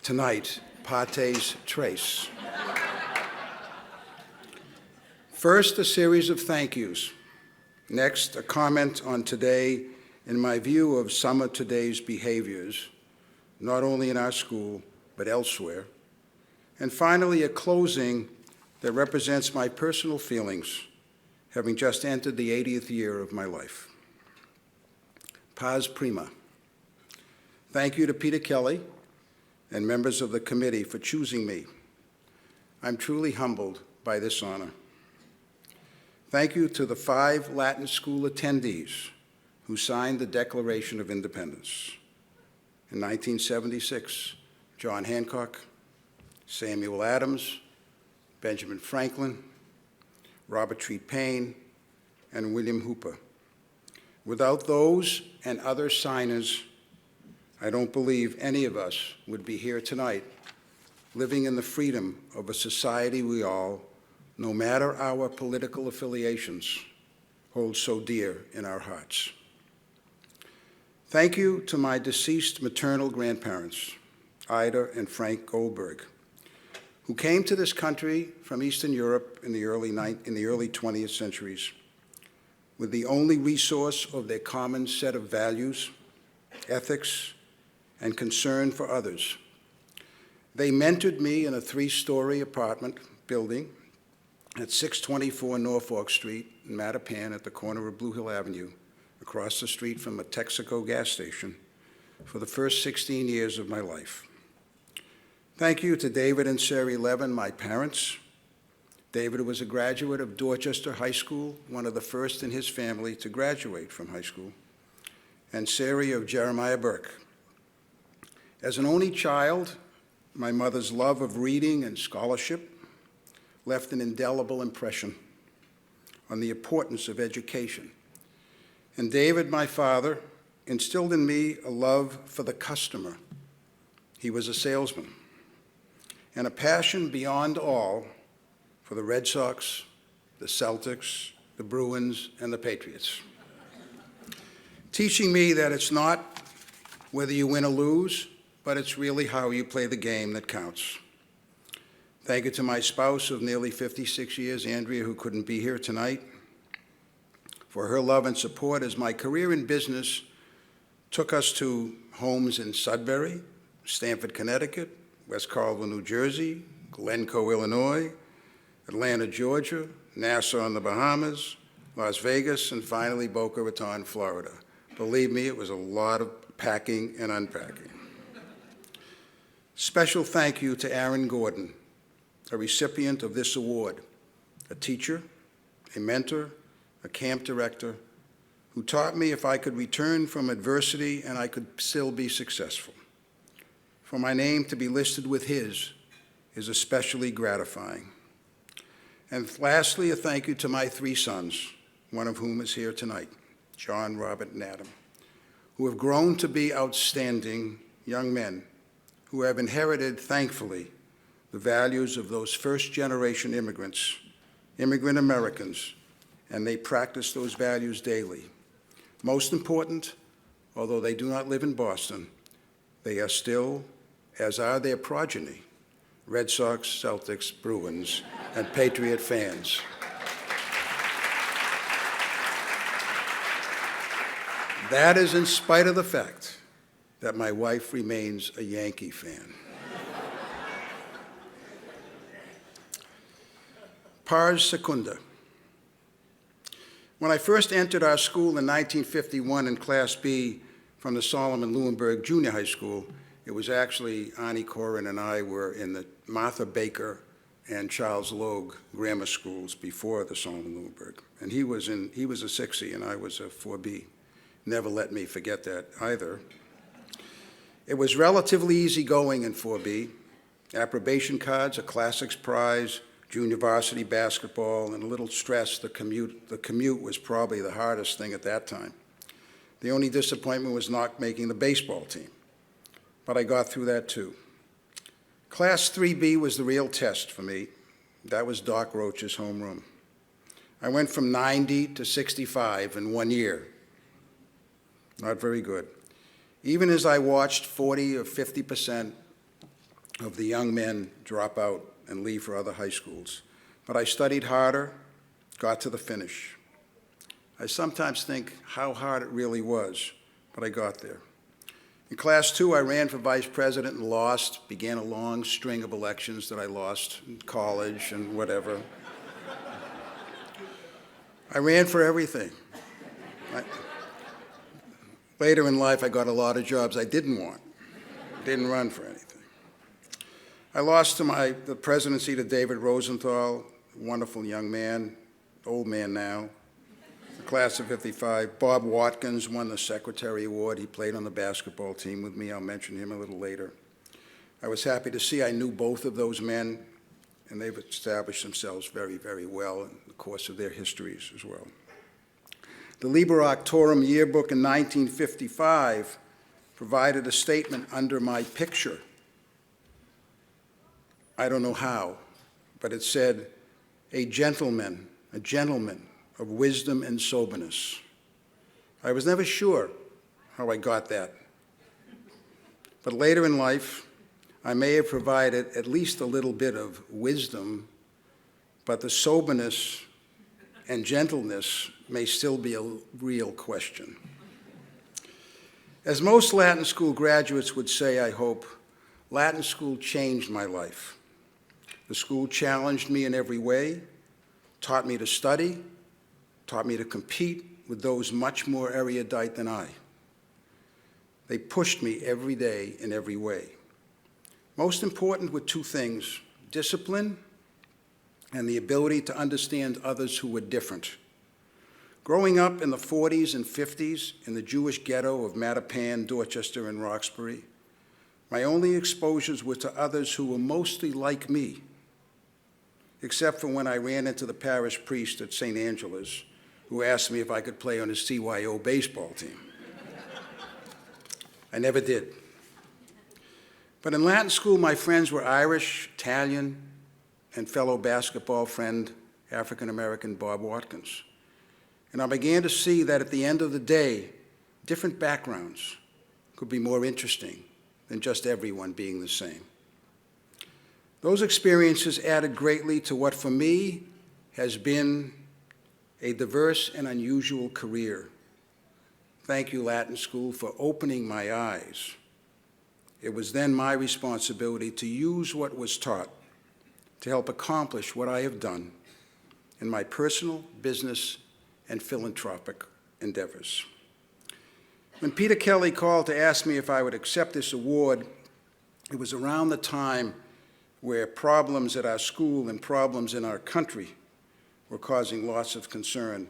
tonight, pates tres. First, a series of thank yous. Next, a comment on today in my view of some of today's behaviors, not only in our school, but elsewhere. And finally, a closing that represents my personal feelings, having just entered the 80th year of my life. Pars prima. Thank you to Peter Kelly and members of the committee for choosing me. I'm truly humbled by this honor. Thank you to the 5 Latin School attendees who signed the Declaration of Independence. In 1976, John Hancock, Samuel Adams, Benjamin Franklin, Robert Treat Paine, and William Hooper. Without those and other signers, I don't believe any of us would be here tonight, living in the freedom of a society we all, no matter our political affiliations, hold so dear in our hearts. Thank you to my deceased maternal grandparents, Ida and Frank Goldberg, who came to this country from Eastern Europe in the early 20th centuries with the only resource of their common set of values, ethics, and concern for others. They mentored me in a 3-story apartment building at 624 Norfolk Street in Mattapan at the corner of Blue Hill Avenue, across the street from a Texaco gas station, for the first 16 years of my life. Thank you to David and Sari Levin, my parents. David was a graduate of Dorchester High School, one of the first in his family to graduate from high school, and Sari of Jeremiah Burke. As an only child, my mother's love of reading and scholarship left an indelible impression on the importance of education. And David, my father, instilled in me a love for the customer. He was a salesman, and a passion beyond all for the Red Sox, the Celtics, the Bruins, and the Patriots. Teaching me that it's not whether you win or lose, but it's really how you play the game that counts. Thank you to my spouse of nearly 56 years, Andrea, who couldn't be here tonight, for her love and support as my career in business took us to homes in Sudbury, Stamford, Connecticut, West Carlton, New Jersey, Glencoe, Illinois, Atlanta, Georgia, Nassau in the Bahamas, Las Vegas, and finally Boca Raton, Florida. Believe me, it was a lot of packing and unpacking. Special thank you to Aaron Gordon, a recipient of this award, a teacher, a mentor, a camp director, who taught me if I could return from adversity and I could still be successful. For my name to be listed with his is especially gratifying. And lastly, a thank you to my 3 sons, one of whom is here tonight, John, Robert, and Adam, who have grown to be outstanding young men who have inherited, thankfully, the values of those first-generation immigrants, immigrant Americans, and they practice those values daily. Most important, although they do not live in Boston, they are still, as are their progeny, Red Sox, Celtics, Bruins, and Patriot fans. That is in spite of the fact that my wife remains a Yankee fan. Pars secunda. When I first entered our school in 1951 in Class B from the Solomon Lewinberg Junior High School, it was actually Ani Corin and I were in the Martha Baker and Charles Logue grammar schools before the Solomon Lewinberg. And he was a 6E and I was a 4B. Never let me forget that either. It was relatively easy going in 4B. Approbation cards, a classics prize, junior varsity basketball, and a little stress. The commute was probably the hardest thing at that time. The only disappointment was not making the baseball team, but I got through that too. Class 3B was the real test for me. That was Doc Roach's homeroom. I went from 90 to 65 in 1 year. Not very good. Even as I watched 40 or 50% of the young men drop out and leave for other high schools. But I studied harder, got to the finish. I sometimes think how hard it really was, but I got there. In Class 2, I ran for vice president and lost, began a long string of elections that I lost in college and whatever. I ran for everything. Later in life, I got a lot of jobs I didn't want, didn't run for anything. I lost to the presidency to David Rosenthal, a wonderful young man, old man now, the class of '55. Bob Watkins won the Secretary Award. He played on the basketball team with me. I'll mention him a little later. I was happy to see I knew both of those men, and they've established themselves very, very well in the course of their histories as well. The Liber Auctorum yearbook in 1955 provided a statement under my picture. I don't know how, but it said, a gentleman of wisdom and soberness. I was never sure how I got that. But later in life, I may have provided at least a little bit of wisdom, but the soberness and gentleness may still be a real question. As most Latin school graduates would say, I hope, Latin school changed my life. The school challenged me in every way, taught me to study, taught me to compete with those much more erudite than I. They pushed me every day in every way. Most important were two things: discipline and the ability to understand others who were different. Growing up in the 40s and 50s in the Jewish ghetto of Mattapan, Dorchester, and Roxbury, my only exposures were to others who were mostly like me, except for when I ran into the parish priest at St. Angela's, who asked me if I could play on his CYO baseball team. I never did. But in Latin school, my friends were Irish, Italian, and fellow basketball friend, African-American Bob Watkins. And I began to see that at the end of the day, different backgrounds could be more interesting than just everyone being the same. Those experiences added greatly to what for me has been a diverse and unusual career. Thank you, Latin School, for opening my eyes. It was then my responsibility to use what was taught to help accomplish what I have done in my personal, business, and philanthropic endeavors. When Peter Kelly called to ask me if I would accept this award, it was around the time where problems at our school and problems in our country were causing lots of concern,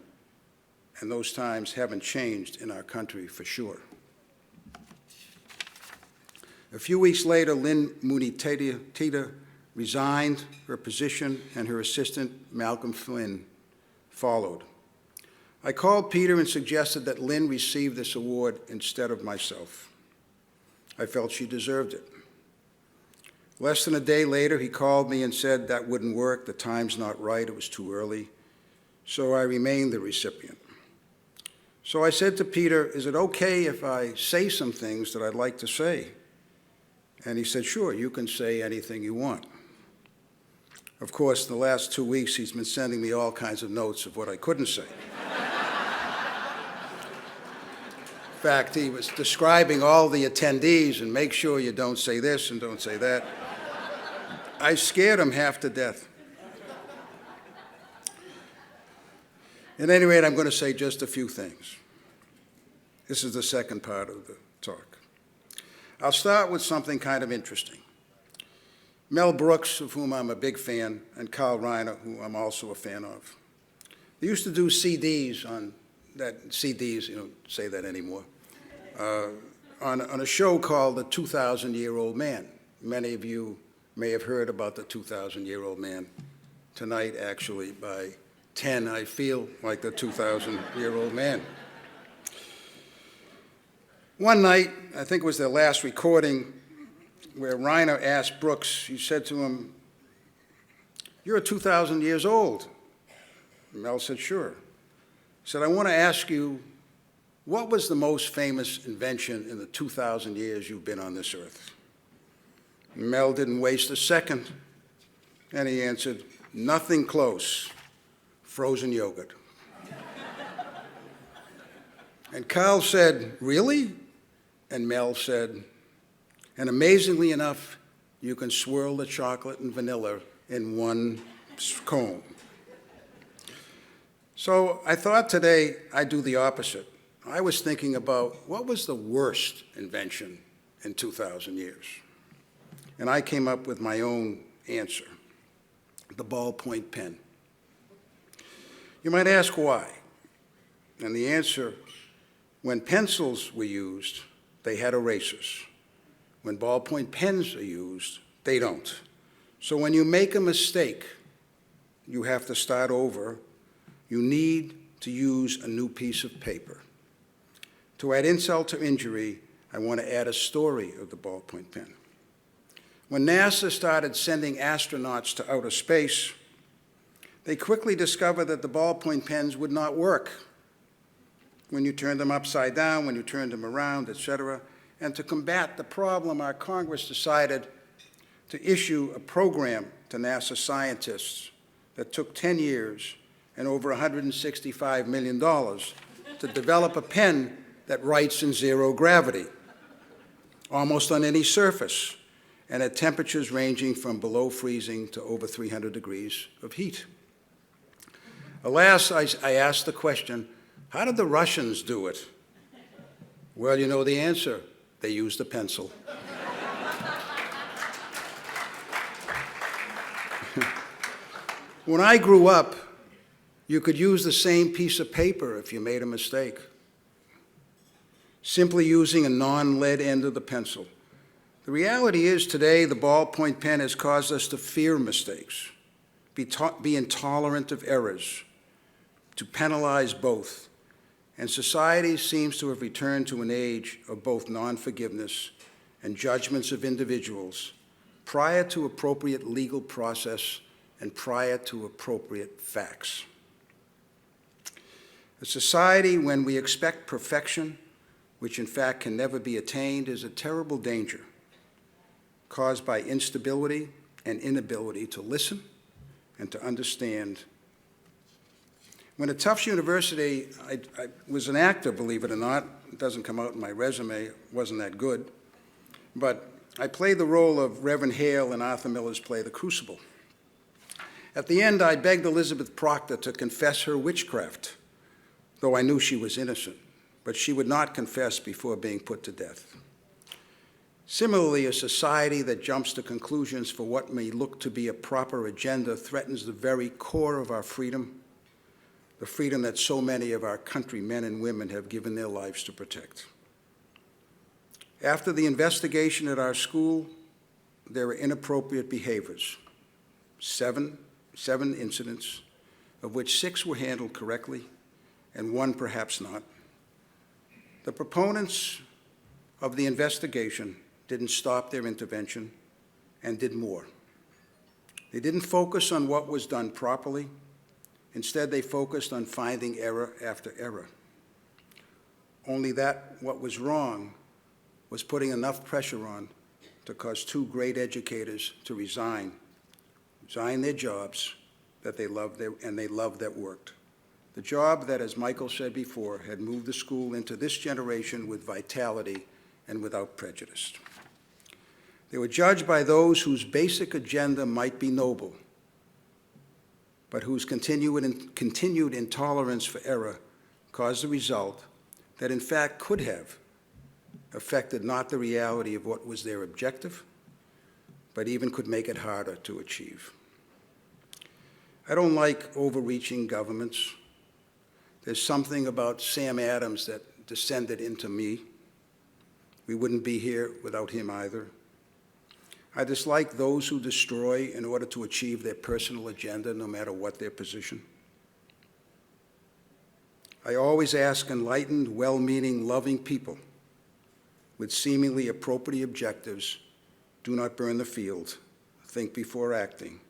and those times haven't changed in our country for sure. A few weeks later, Lynn Mooney Tita resigned her position, and her assistant, Malcolm Flynn, followed. I called Peter and suggested that Lynn receive this award instead of myself. I felt she deserved it. Less than a day later, he called me and said that wouldn't work, the time's not right, it was too early, so I remained the recipient. So I said to Peter, is it okay if I say some things that I'd like to say? And he said, sure, you can say anything you want. Of course, the last 2 weeks, he's been sending me all kinds of notes of what I couldn't say. In fact, he was describing all the attendees and make sure you don't say this and don't say that. I scared him half to death. At any rate, I'm going to say just a few things. This is the second part of the talk. I'll start with something kind of interesting. Mel Brooks, of whom I'm a big fan, and Carl Reiner, who I'm also a fan of. They used to do CDs on that, CDs, you don't say that anymore, on a show called The 2,000-Year-Old Man. Many of you may have heard about The 2,000-Year-Old Man. tonight, actually, by 10, I feel like the 2,000-year-old man. One night, I think it was their last recording, where Reiner asked Brooks, he said to him, "You're 2,000 years old." Mel said, "Sure." He said, "I want to ask you, what was the most famous invention in the 2,000 years you've been on this earth?" Mel didn't waste a second, and he answered, "Nothing close, frozen yogurt." And Carl said, "Really?" And Mel said, "And amazingly enough, you can swirl the chocolate and vanilla in one cone." So I thought today I'd do the opposite. I was thinking about what was the worst invention in 2,000 years. And I came up with my own answer, the ballpoint pen. You might ask why. And the answer, when pencils were used, they had erasers. When ballpoint pens are used, they don't. So when you make a mistake, you have to start over. You need to use a new piece of paper. To add insult to injury, I want to add a story of the ballpoint pen. When NASA started sending astronauts to outer space, they quickly discovered that the ballpoint pens would not work when you turned them upside down, when you turned them around, etc. And to combat the problem, our Congress decided to issue a program to NASA scientists that took 10 years and over $165 million to develop a pen that writes in zero gravity, almost on any surface, and at temperatures ranging from below freezing to over 300 degrees of heat. Alas, I asked the question, how did the Russians do it? Well, you know the answer. They used a pencil. When I grew up, you could use the same piece of paper if you made a mistake, simply using a non-lead end of the pencil. The reality is today the ballpoint pen has caused us to fear mistakes, be intolerant of errors, to penalize both. And society seems to have returned to an age of both non-forgiveness and judgments of individuals prior to appropriate legal process and prior to appropriate facts. A society when we expect perfection, which in fact can never be attained, is a terrible danger caused by instability and inability to listen and to understand. When at Tufts University, I was an actor, believe it or not. It doesn't come out in my resume. It wasn't that good. But I played the role of Reverend Hale in Arthur Miller's play, The Crucible. At the end, I begged Elizabeth Proctor to confess her witchcraft, though I knew she was innocent, but she would not confess before being put to death. Similarly, a society that jumps to conclusions for what may look to be a proper agenda threatens the very core of our freedom, the freedom that so many of our countrymen and women have given their lives to protect. After the investigation at our school, there were inappropriate behaviors, seven incidents, of which 6 were handled correctly and 1 perhaps not. The proponents of the investigation didn't stop their intervention and did more. They didn't focus on what was done properly. Instead, they focused on finding error after error. Only that what was wrong was putting enough pressure on to cause 2 great educators to resign their jobs that they loved and they loved that worked. The job that, as Michael said before, had moved the school into this generation with vitality and without prejudice. They were judged by those whose basic agenda might be noble, but whose continued intolerance for error caused the result that in fact could have affected not the reality of what was their objective, but even could make it harder to achieve. I don't like overreaching governments. There's something about Sam Adams that descended into me. We wouldn't be here without him either. I dislike those who destroy in order to achieve their personal agenda, no matter what their position. I always ask enlightened, well-meaning, loving people with seemingly appropriate objectives, do not burn the field, think before acting,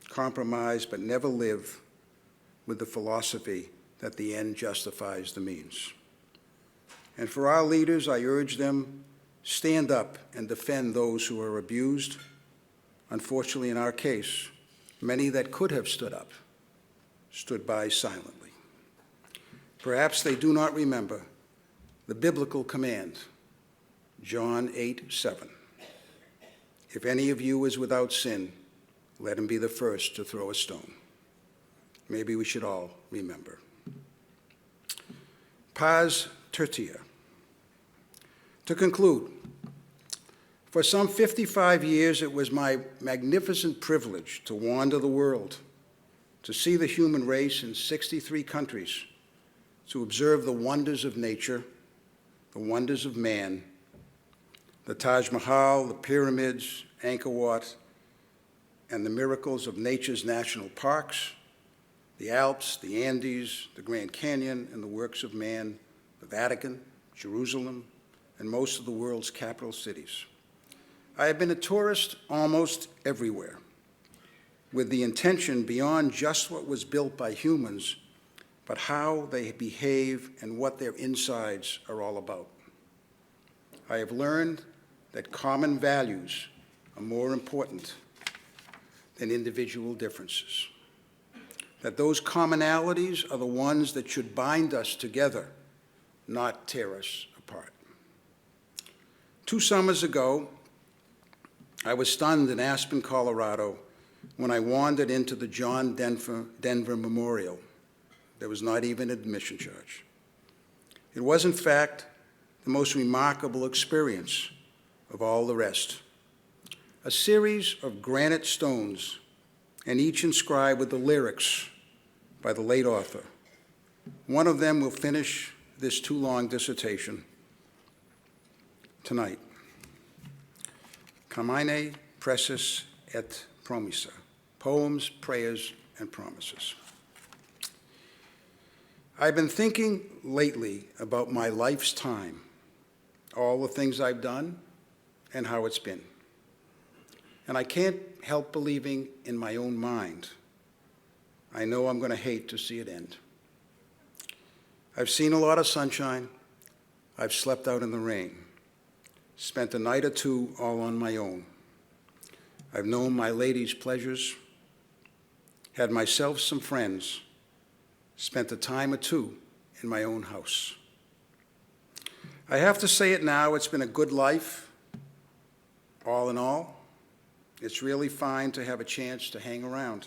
compromise but never live with the philosophy that the end justifies the means. And for our leaders, I urge them, stand up and defend those who are abused. Unfortunately, in our case, many that could have stood up stood by silently. Perhaps they do not remember the biblical command, John 8:7. If any of you is without sin, let him be the first to throw a stone. Maybe we should all remember. Pars tertia. To conclude, for some 55 years, it was my magnificent privilege to wander the world, to see the human race in 63 countries, to observe the wonders of nature, the wonders of man, the Taj Mahal, the pyramids, Angkor Wat, and the miracles of nature's national parks, the Alps, the Andes, the Grand Canyon, and the works of man, the Vatican, Jerusalem, and most of the world's capital cities. I have been a tourist almost everywhere, with the intention beyond just what was built by humans, but how they behave and what their insides are all about. I have learned that common values are more important than individual differences, that those commonalities are the ones that should bind us together, not tear us apart. 2 summers ago, I was stunned in Aspen, Colorado, when I wandered into the John Denver Memorial. There was not even an admission charge. It was, in fact, the most remarkable experience of all the rest. A series of granite stones, and each inscribed with the lyrics by the late author. One of them will finish this too long dissertation tonight. Carmine, Preces et Promissa, Poems, Prayers, and Promises. I've been thinking lately about my life's time, all the things I've done, and how it's been. And I can't help believing in my own mind. I know I'm going to hate to see it end. I've seen a lot of sunshine. I've slept out in the rain, spent a night or two all on my own. I've known my lady's pleasures, had myself some friends, spent a time or two in my own house. I have to say it now, it's been a good life, all in all. It's really fine to have a chance to hang around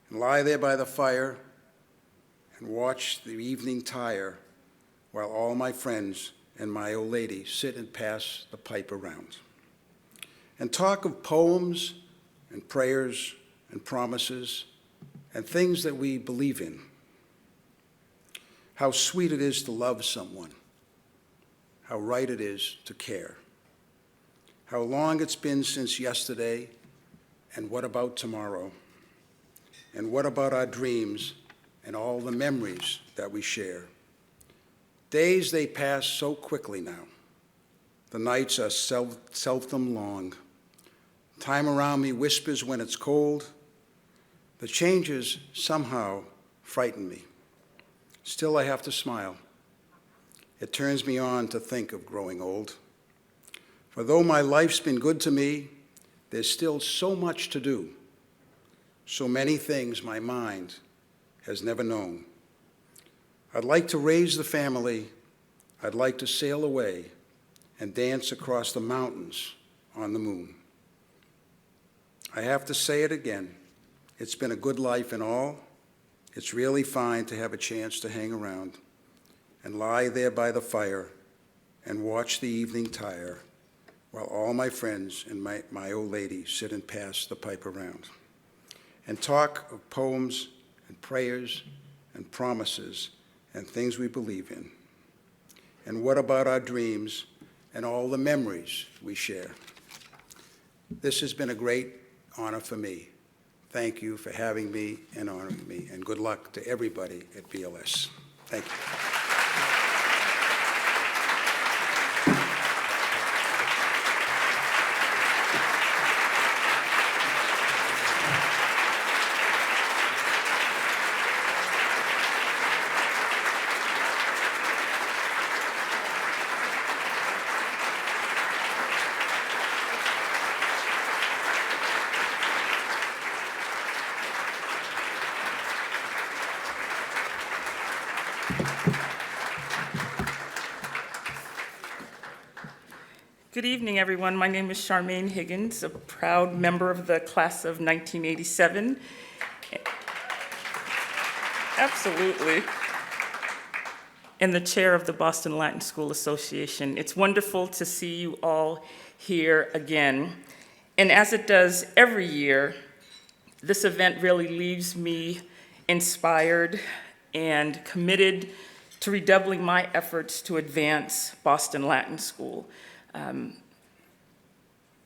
and lie there by the fire and watch the evening tire while all my friends and my old lady sit and pass the pipe around and talk of poems and prayers and promises and things that we believe in. How sweet it is to love someone, how right it is to care, how long it's been since yesterday, and what about tomorrow, and what about our dreams and all the memories that we share. Days, they pass so quickly now. The nights are seldom long. Time around me whispers when it's cold. The changes somehow frighten me. Still, I have to smile. It turns me on to think of growing old. For though my life's been good to me, there's still so much to do, so many things my mind has never known. I'd like to raise the family. I'd like to sail away and dance across the mountains on the moon. I have to say it again. It's been a good life in all. It's really fine to have a chance to hang around and lie there by the fire and watch the evening tire while all my friends and my old lady sit and pass the pipe around and talk of poems and prayers and promises and things we believe in. And what about our dreams and all the memories we share? This has been a great honor for me. Thank you for having me and honoring me, and good luck to everybody at BLS. Thank you. Good evening, everyone. My name is Charmaine Higgins, a proud member of the class of 1987. Absolutely. And the chair of the Boston Latin School Association. It's wonderful to see you all here again. And as it does every year, this event really leaves me inspired and committed to redoubling my efforts to advance Boston Latin School.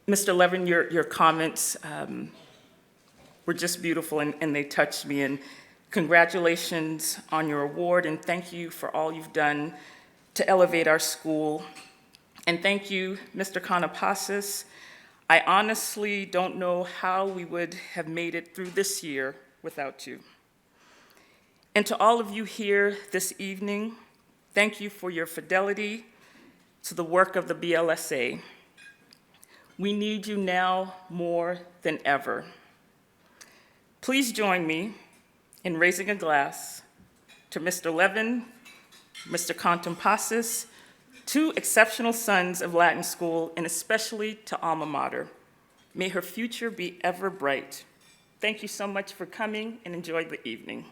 Mr. Levin, your comments were just beautiful and they touched me. And congratulations on your award, and thank you for all you've done to elevate our school. And thank you, Mr. Konopasis. I honestly don't know how we would have made it through this year without you. And to all of you here this evening, thank you for your fidelity to the work of the BLSA. We need you now more than ever. Please join me in raising a glass to Mr. Levin, Mr. Kontompasis, two exceptional sons of Latin School, and especially to Alma Mater. May her future be ever bright. Thank you so much for coming, and enjoy the evening.